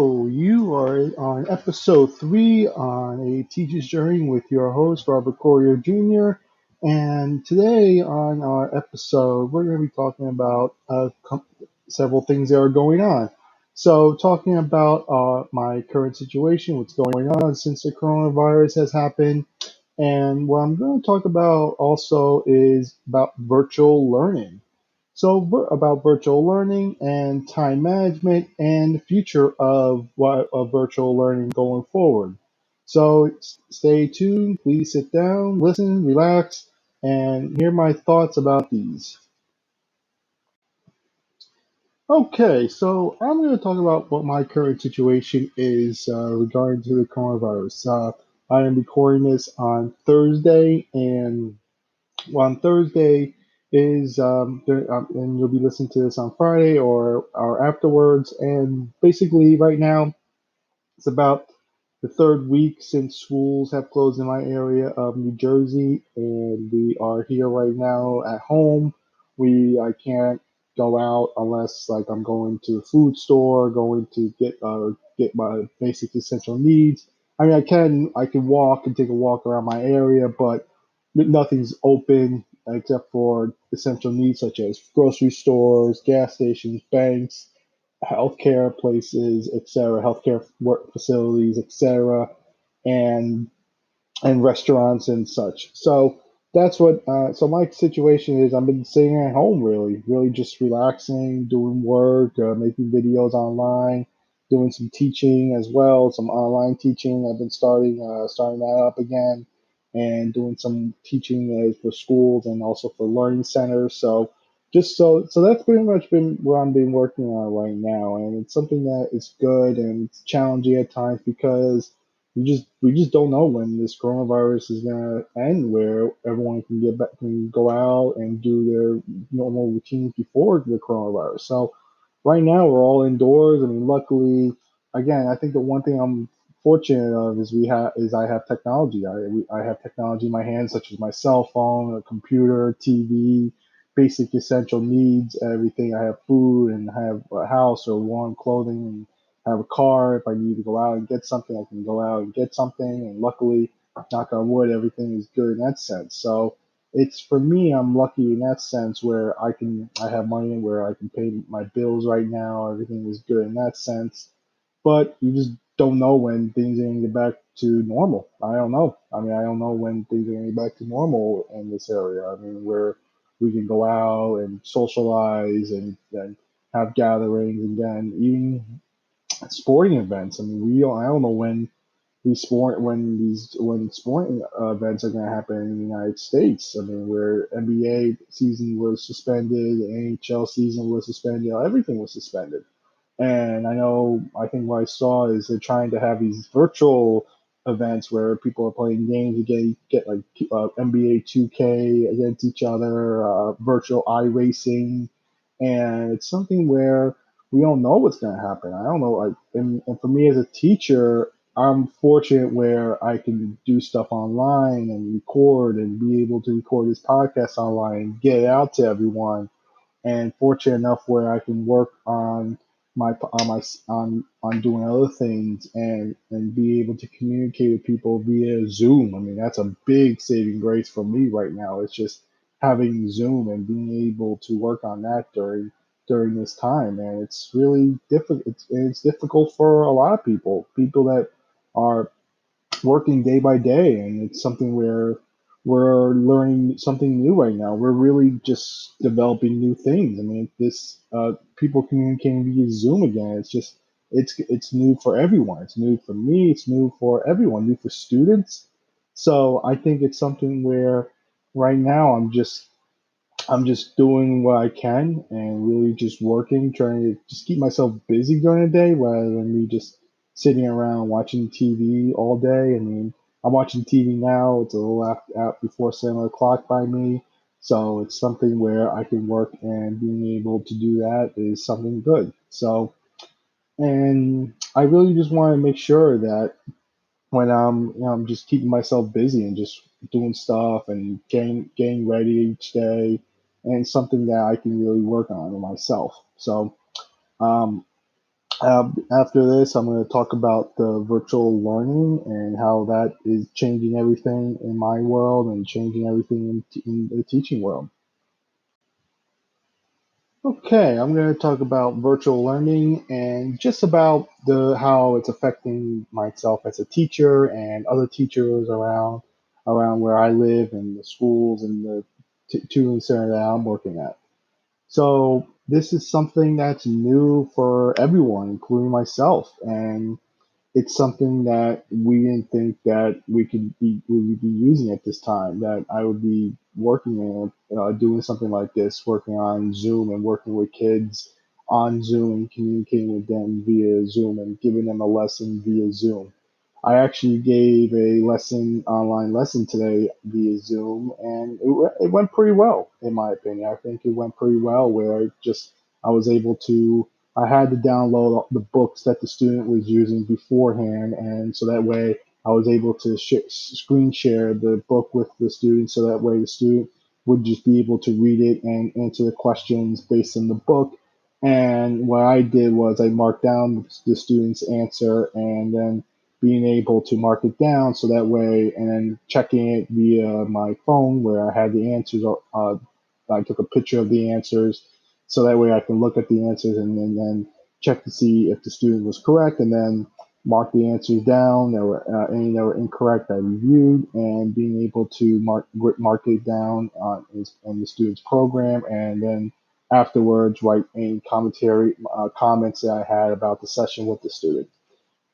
Hello, you are on episode 3 on a teacher's journey with your host, Robert Corrier Jr. And today on our episode, we're going to be talking about several things that are going on. So, talking about my current situation, what's going on since the coronavirus has happened. And what I'm going to talk about also is about virtual learning. So, about virtual learning and time management and the future of virtual learning going forward. So, stay tuned, please sit down, listen, relax, and hear my thoughts about these. Okay, so I'm going to talk about what my current situation is regarding to the coronavirus. I am recording this on Thursday, and on Thursday is and you'll be listening to this on Friday or afterwards. And basically, right now it's about the third week since schools have closed in my area of New Jersey, and we are here right now at home. I can't go out unless like I'm going to a food store, going to get my basic essential needs. I mean, I can walk and take a walk around my area, but nothing's open except for essential needs such as grocery stores, gas stations, banks, healthcare places, etc., healthcare work facilities, etc., and and restaurants and such. So that's what. So my situation is, I've been sitting at home, really just relaxing, doing work, making videos online, doing some teaching as well, some online teaching. I've been starting that up again, and doing some teaching for schools and also for learning centers. So so that's pretty much been what I've been working on right now, and it's something that is good and it's challenging at times because we just don't know when this coronavirus is gonna end, where everyone can get back, can go out and do their normal routines before the coronavirus. So right now we're all indoors. I mean, luckily, again, I think the one thing I'm fortunate of is I have technology. I have technology in my hands, such as my cell phone, a computer, TV, basic essential needs, everything. I have food and I have a house or warm clothing and I have a car. If I need to go out and get something, I can go out and get something. And luckily, knock on wood, everything is good in that sense. So it's for me, I'm lucky in that sense where I have money where I can pay my bills right now. Everything is good in that sense. But you just don't know when things are going to get back to normal. I don't know. I mean, I don't know when things are going to get back to normal in this area. I mean, where we can go out and socialize and have gatherings and then even sporting events. I mean, I don't know when sporting events are going to happen in the United States. I mean, where NBA season was suspended, the NHL season was suspended, everything was suspended. And I think what I saw is they're trying to have these virtual events where people are playing games to get like NBA 2K against each other, virtual iRacing, and it's something where we don't know what's going to happen. I don't know. And for me as a teacher, I'm fortunate where I can do stuff online and record and be able to record this podcast online and get it out to everyone, and fortunate enough where I can work on doing other things and be able to communicate with people via Zoom. I mean, that's a big saving grace for me right now. It's just having Zoom and being able to work on that during this time, and it's really difficult. It's difficult for a lot of people that are working day by day, and it's something where we're learning something new right now. We're really just developing new things. I mean, this people communicating via Zoom again. It's new for everyone. It's new for me. It's new for everyone. New for students. So I think it's something where right now I'm just doing what I can and really just working, trying to just keep myself busy during the day rather than me just sitting around watching TV all day. I mean, I'm watching TV now. It's a little out before 7 o'clock by me. So it's something where I can work, and being able to do that is something good. So, and I really just want to make sure that when I'm just keeping myself busy and just doing stuff and getting ready each day, and something that I can really work on myself. So um, After this, I'm going to talk about the virtual learning and how that is changing everything in my world and changing everything in the teaching world. Okay, I'm going to talk about virtual learning and just about the how it's affecting myself as a teacher and other teachers around where I live and the schools and the tutoring center that I'm working at. So this is something that's new for everyone, including myself, and it's something that we didn't think that we would be using at this time. That I would be working in doing something like this, working on Zoom and working with kids on Zoom and communicating with them via Zoom and giving them a lesson via Zoom. I actually gave a online lesson today via Zoom, and it went pretty well, in my opinion. I think it went pretty well, where I was able to I had to download the books that the student was using beforehand, and so that way I was able to screen share the book with the student, so that way the student would just be able to read it and answer the questions based on the book. And what I did was I marked down the student's answer and then being able to mark it down so that way, and then checking it via my phone where I had the answers. I took a picture of the answers so that way I can look at the answers and then check to see if the student was correct, and then mark the answers down. There were any that were incorrect. I reviewed and being able to mark it down on the student's program, and then afterwards write any comments that I had about the session with the student.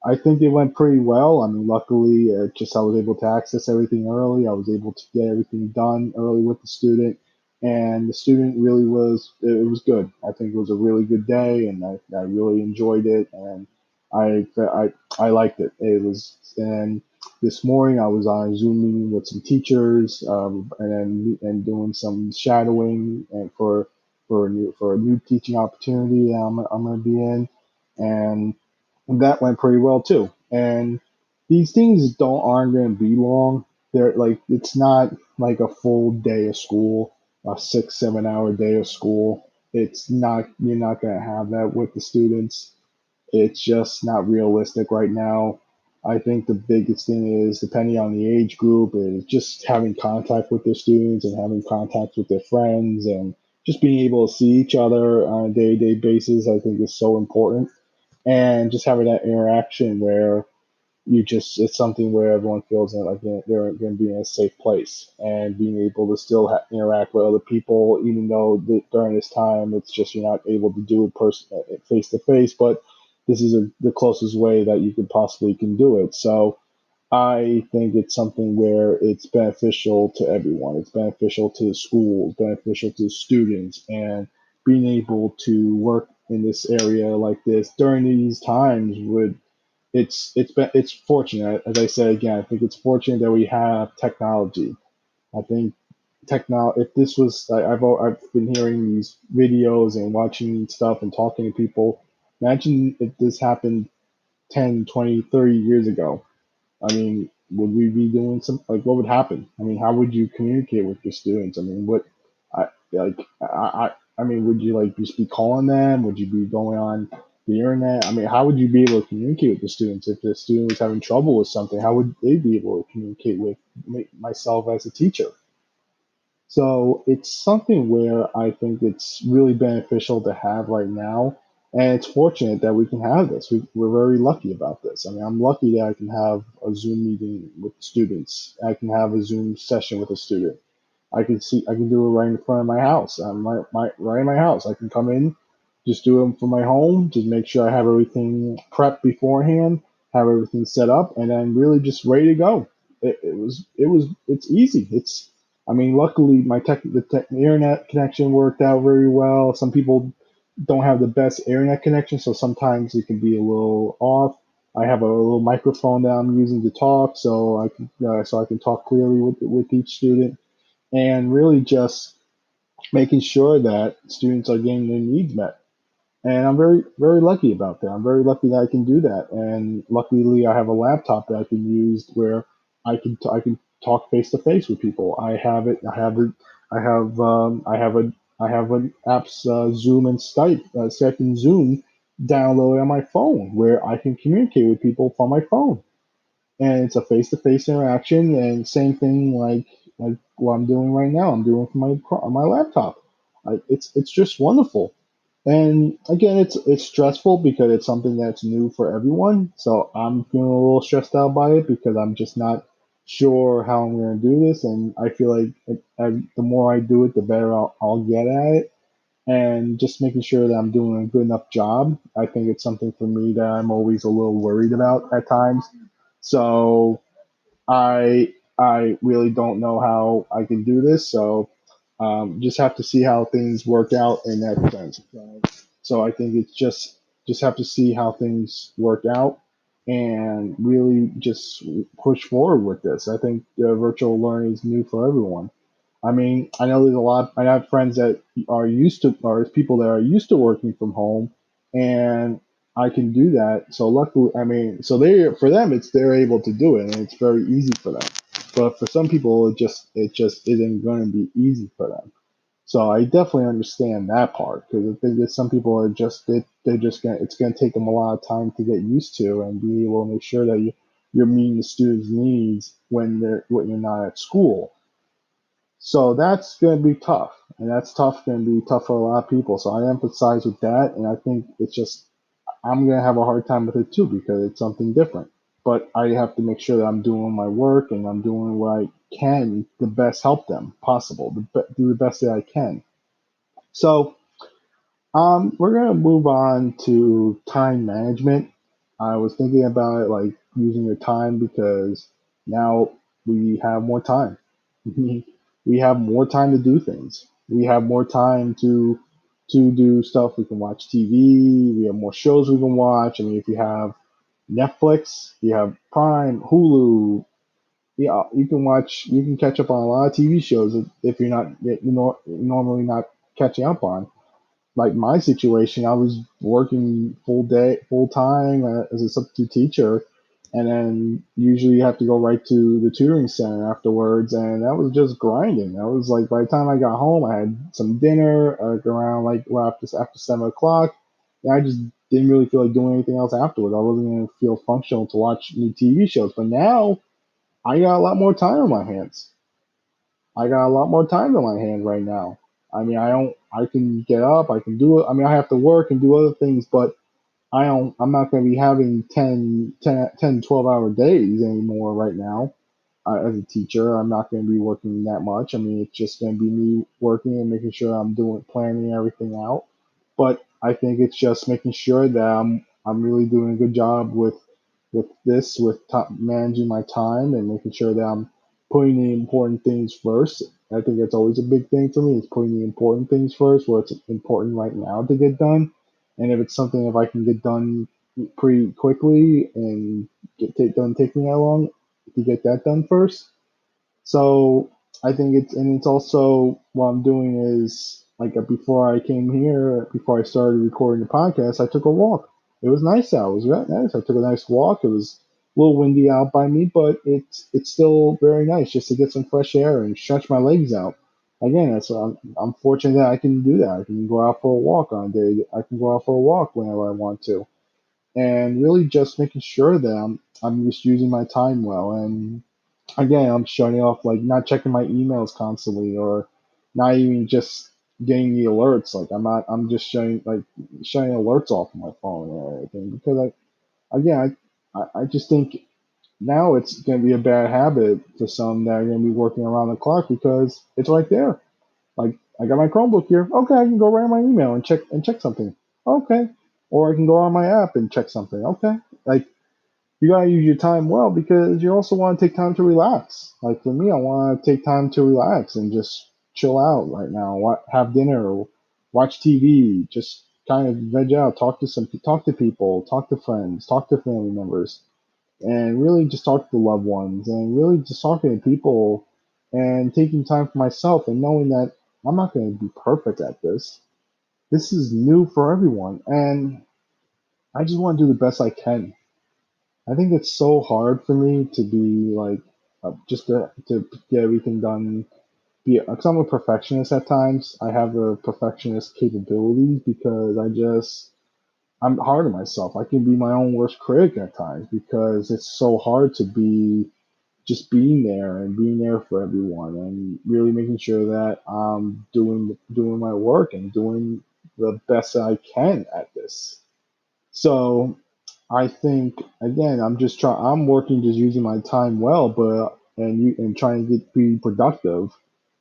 I think it went pretty well. I mean, luckily, just I was able to access everything early. I was able to get everything done early with the student, and the student really was. It was good. I think it was a really good day, and I really enjoyed it, and I liked it. It was. And this morning I was on a Zoom meeting with some teachers, and doing some shadowing and for a new teaching opportunity that I'm going to be in, and that went pretty well too. And these things don't aren't going to be long. They're like it's not like a full day of school, a 6 7 hour day of school. It's not you're not going to have that with the students. It's just not realistic right now. I think the biggest thing is depending on the age group is just having contact with their students and having contact with their friends and just being able to see each other on a day-to-day basis. I think is so important, and just having that interaction where you just it's something where everyone feels that like they're going to be in a safe place and being able to still interact with other people even though during this time it's just you're not able to do it face to face, but this is the closest way that you could possibly can do it. So I think it's something where it's beneficial to everyone. It's beneficial to the schools, beneficial to the students, and being able to work in this area like this during these times would it's fortunate. As I said again, I think it's fortunate that we have technology. I think if this was I've been hearing these videos and watching stuff and talking to people. Imagine if this happened 10, 20, 30 years ago. I mean, would we be doing some like what would happen? I mean, how would you communicate with your students? I mean, what I like I mean, would you like just be calling them? Would you be going on the internet? I mean, how would you be able to communicate with the students if the student was having trouble with something? How would they be able to communicate with myself as a teacher? So it's something where I think it's really beneficial to have right now. And it's fortunate that we can have this. We're very lucky about this. I mean, I'm lucky that I can have a Zoom meeting with students. I can have a Zoom session with a student. I can do it right in front of my house. Right in my house. I can come in, just do it from my home, just make sure I have everything prepped beforehand, have everything set up, and then really just ready to go. It's easy. I mean, luckily the internet connection worked out very well. Some people don't have the best internet connection, so sometimes it can be a little off. I have a little microphone that I'm using to talk, so I can talk clearly with each student and really just making sure that students are getting their needs met. And I'm very lucky about that. I'm very lucky that I can do that. And luckily, I have a laptop that I can use where I can talk face to face with people. I have it. I have it. I have an apps Zoom and Skype and Zoom download it on my phone where I can communicate with people from my phone. And it's a face-to-face interaction, and same thing like what I'm doing right now. I'm doing from my laptop. It's just wonderful. And again, it's stressful because it's something that's new for everyone. So I'm feeling a little stressed out by it because I'm just not sure how I'm going to do this. And I feel like the more I do it, the better I'll get at it. And just making sure that I'm doing a good enough job. I think it's something for me that I'm always a little worried about at times. So I really don't know how I can do this. So just have to see how things work out in that sense. So I think it's just have to see how things work out and really just push forward with this. I think virtual learning is new for everyone. I mean, I know there's a lot. I have friends that are used to, or people that are used to working from home, and I can do that. So luckily, I mean, so they for them, it's they're able to do it, and it's very easy for them. But for some people, it just isn't going to be easy for them. So I definitely understand that part because I think that some people are just they're just gonna it's gonna take them a lot of time to get used to and be able to make sure that you're meeting the students' needs when you're not at school. So that's going to be tough, and that's tough going to be tough for a lot of people. So I empathize with that, and I think it's just I'm going to have a hard time with it too because it's something different. But I have to make sure that I'm doing my work and I'm doing what I can to best help them possible, do the best that I can. So we're gonna move on to time management. I was thinking about it like using your time because now we have more time. We have more time to do things. We have more time to do stuff. We can watch TV. We have more shows we can watch. I mean, if you have Netflix, you have Prime, Hulu. Yeah, you can catch up on a lot of TV shows if you're not, normally not catching up on like my situation, I was working full time as a substitute teacher, and then usually you have to go right to the tutoring center afterwards, and that was just grinding. I was like, by the time I got home, I had some dinner around like well, after 7 o'clock, and I just didn't really feel like doing anything else afterwards. I wasn't gonna feel functional to watch new TV shows, but now I got a lot more time on my hands. I got a lot more time on my hand right now. I mean, I can get up, I can do it. I mean, I have to work and do other things, but I'm not going to be having 12-hour days anymore right now. As a teacher, I'm not going to be working that much. I mean, it's just going to be me working and making sure I'm doing, planning everything out. But I think it's just making sure that I'm really doing a good job with this, with managing my time and making sure that I'm putting the important things first. I think that's always a big thing for me is putting the important things first, what's important right now to get done. And if it's something if I can get done pretty quickly and done taking that long to get that done first. So I think it's also what I'm doing is like before I came here, before I started recording the podcast, I took a walk. It was nice out. It was very nice. I took a nice walk. It was a little windy out by me, but it's still very nice just to get some fresh air and stretch my legs out. Again, I'm fortunate that I can do that. I can go out for a walk on a day. I can go out for a walk whenever I want to, and really just making sure that I'm just using my time well. And again, I'm shutting off like not checking my emails constantly or not even just getting the alerts. Like I'm just shutting alerts off on my phone or anything because I just think now it's going to be a bad habit for some that are going to be working around the clock because it's right there. Like I got my Chromebook here. Okay, I can go right on my email and check something. Okay, or I can go on my app and check something. Okay, like you gotta use your time well because you also want to take time to relax. Like for me, I want to take time to relax and just chill out right now. Have dinner, watch TV, just kind of veg out, talk to people, talk to friends, talk to family members, and really just talk to loved ones, and really just talking to people, and taking time for myself, and knowing that I'm not going to be perfect at this. This is new for everyone, and I just want to do the best I can. I think it's so hard for me to be like just to get everything done. Because I'm a perfectionist at times. I have a perfectionist capabilities because I'm hard on myself. I can be my own worst critic at times because it's so hard to be just being there and being there for everyone and really making sure that I'm doing my work and doing the best that I can at this. So I think again, I'm working just using my time well, but and trying to be productive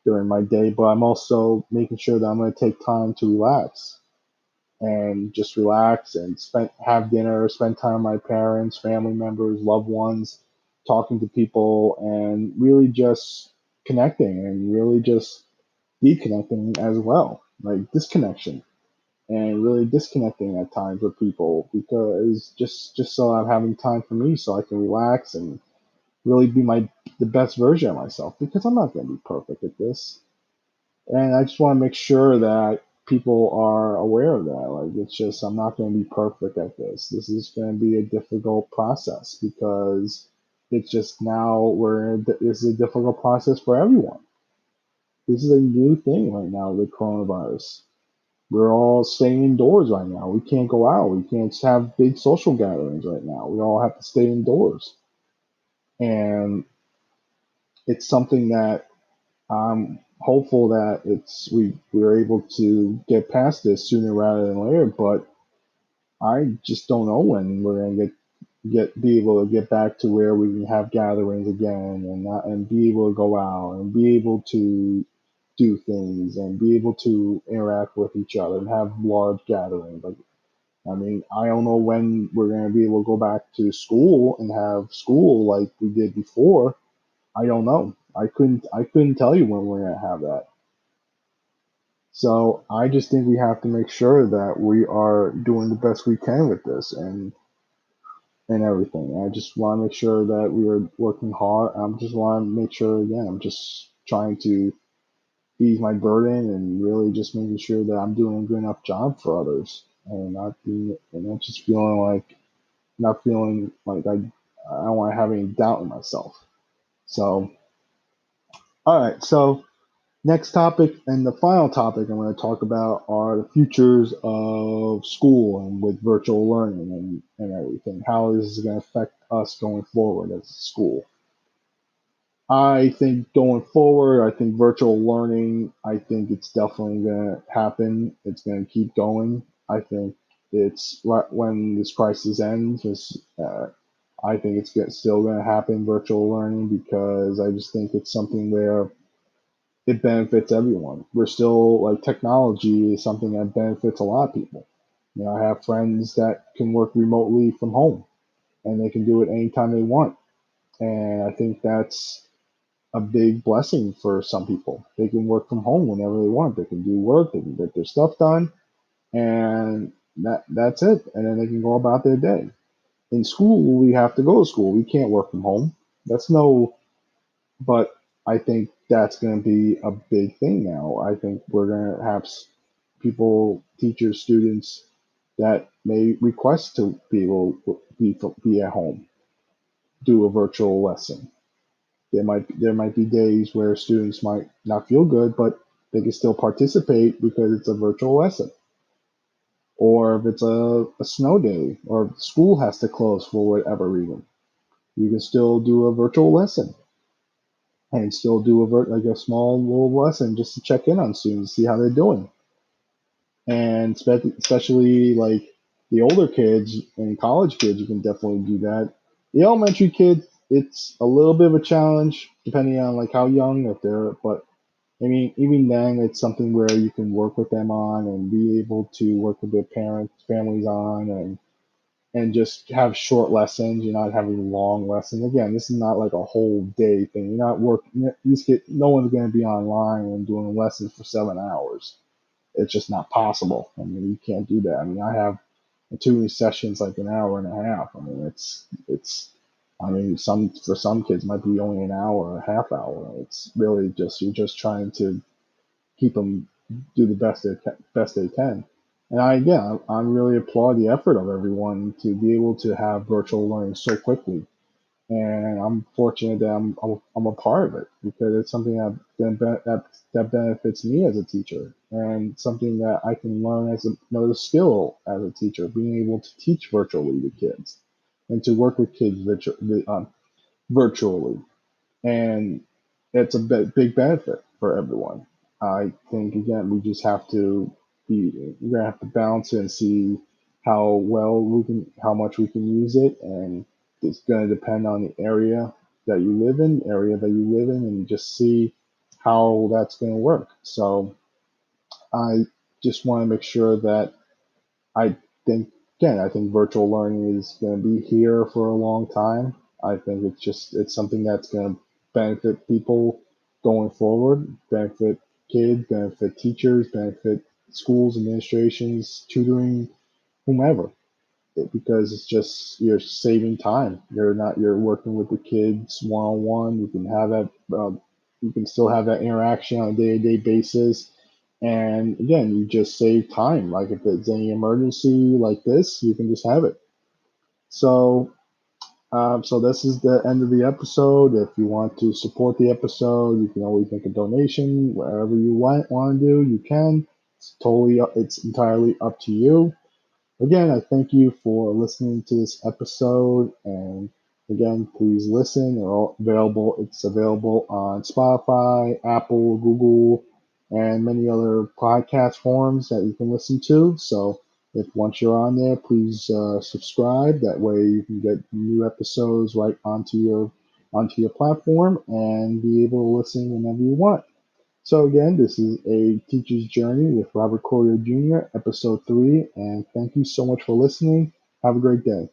during my day, but I'm also making sure that I'm going to take time to relax and just relax and have dinner, spend time with my parents, family members, loved ones, talking to people, and really just connecting and really just deconnecting as well, like disconnection and really disconnecting at times with people because just so I'm having time for me so I can relax and really be the best version of myself because I'm not going to be perfect at this. And I just want to make sure that people are aware of that. Like, it's just, I'm not going to be perfect at this. This is going to be a difficult process because it's just now this is a difficult process for everyone. This is a new thing right now, the coronavirus. We're all staying indoors right now. We can't go out. We can't have big social gatherings right now. We all have to stay indoors. And it's something that I'm hopeful that we're able to get past this sooner rather than later, but I just don't know when we're gonna be able to get back to where we can have gatherings again and be able to go out and be able to do things and be able to interact with each other and have large gatherings. Like, I mean, I don't know when we're gonna be able to go back to school and have school like we did before. I don't know. I couldn't tell you when we're gonna have that. So I just think we have to make sure that we are doing the best we can with this and everything. I just want to make sure that we are working hard. I just want to make sure again. I'm just trying to ease my burden and really just making sure that I'm doing a good enough job for others and not just feeling like I don't want to have any doubt in myself. So all right, so next topic and the final topic I'm going to talk about are the futures of school and with virtual learning and everything. How this is going to affect us going forward as a school. I think going forward, I think virtual learning, I think it's definitely going to happen. It's going to keep going. I think it's right when this crisis ends. I think still going to happen, virtual learning, because I just think it's something where it benefits everyone. We're still like technology is something that benefits a lot of people. You know, I have friends that can work remotely from home and they can do it anytime they want. And I think that's a big blessing for some people. They can work from home whenever they want. They can do work, they can get their stuff done, and that's it. And then they can go about their day. In school, we have to go to school. We can't work from home. That's no but I think that's going to be a big thing now. I think we're going to have people, teachers, students that may request to be able to be at home, do a virtual lesson. There might be days where students might not feel good, but they can still participate because it's a virtual lesson. Or if it's a snow day, or if school has to close for whatever reason, you can still do a virtual lesson and still do like a small little lesson just to check in on students, see how they're doing. And especially like the older kids and college kids, you can definitely do that. The elementary kids, it's a little bit of a challenge depending on like how young if they're, but I mean, even then, it's something where you can work with them on and be able to work with their parents, families on, and just have short lessons. You're not having long lessons. Again, this is not like a whole day thing. You're not working. No one's going to be online and doing lessons for 7 hours. It's just not possible. I mean, you can't do that. I mean, I have tutoring sessions like an hour and a half. I mean, it's. I mean, for some kids might be only an hour or a half hour. It's really just you're just trying to keep them do the best they can. And I really applaud the effort of everyone to be able to have virtual learning so quickly and I'm fortunate that I'm a part of it because it's something that benefits me as a teacher, and something that I can learn as another skill as a teacher, being able to teach virtually to kids and to work with kids virtually, and it's a big benefit for everyone. I think again we just have to we're gonna have to balance it and see how much we can use it, and it's gonna depend on the area that you live in, and just see how that's gonna work. So I just want to make sure that I think I think virtual learning is going to be here for a long time. I think it's something that's going to benefit people going forward, benefit kids, benefit teachers, benefit schools, administrations, tutoring, whomever. Because it's just you're saving time. You're working with the kids one on one. You can have that. You can still have that interaction on a day to day basis, and again, you just save time. Like if there's any emergency like this, you can just have it. So, so this is the end of the episode. If you want to support the episode, you can always make a donation. Whatever you want to do, you can. It's entirely up to you. Again, I thank you for listening to this episode. And again, please listen. It's available on Spotify, Apple, Google, and many other podcast forums that you can listen to. So if once you're on there, please subscribe. That way you can get new episodes right onto your platform and be able to listen whenever you want. So again, this is A Teacher's Journey with Robert Corrier Jr., episode 3, and thank you so much for listening. Have a great day.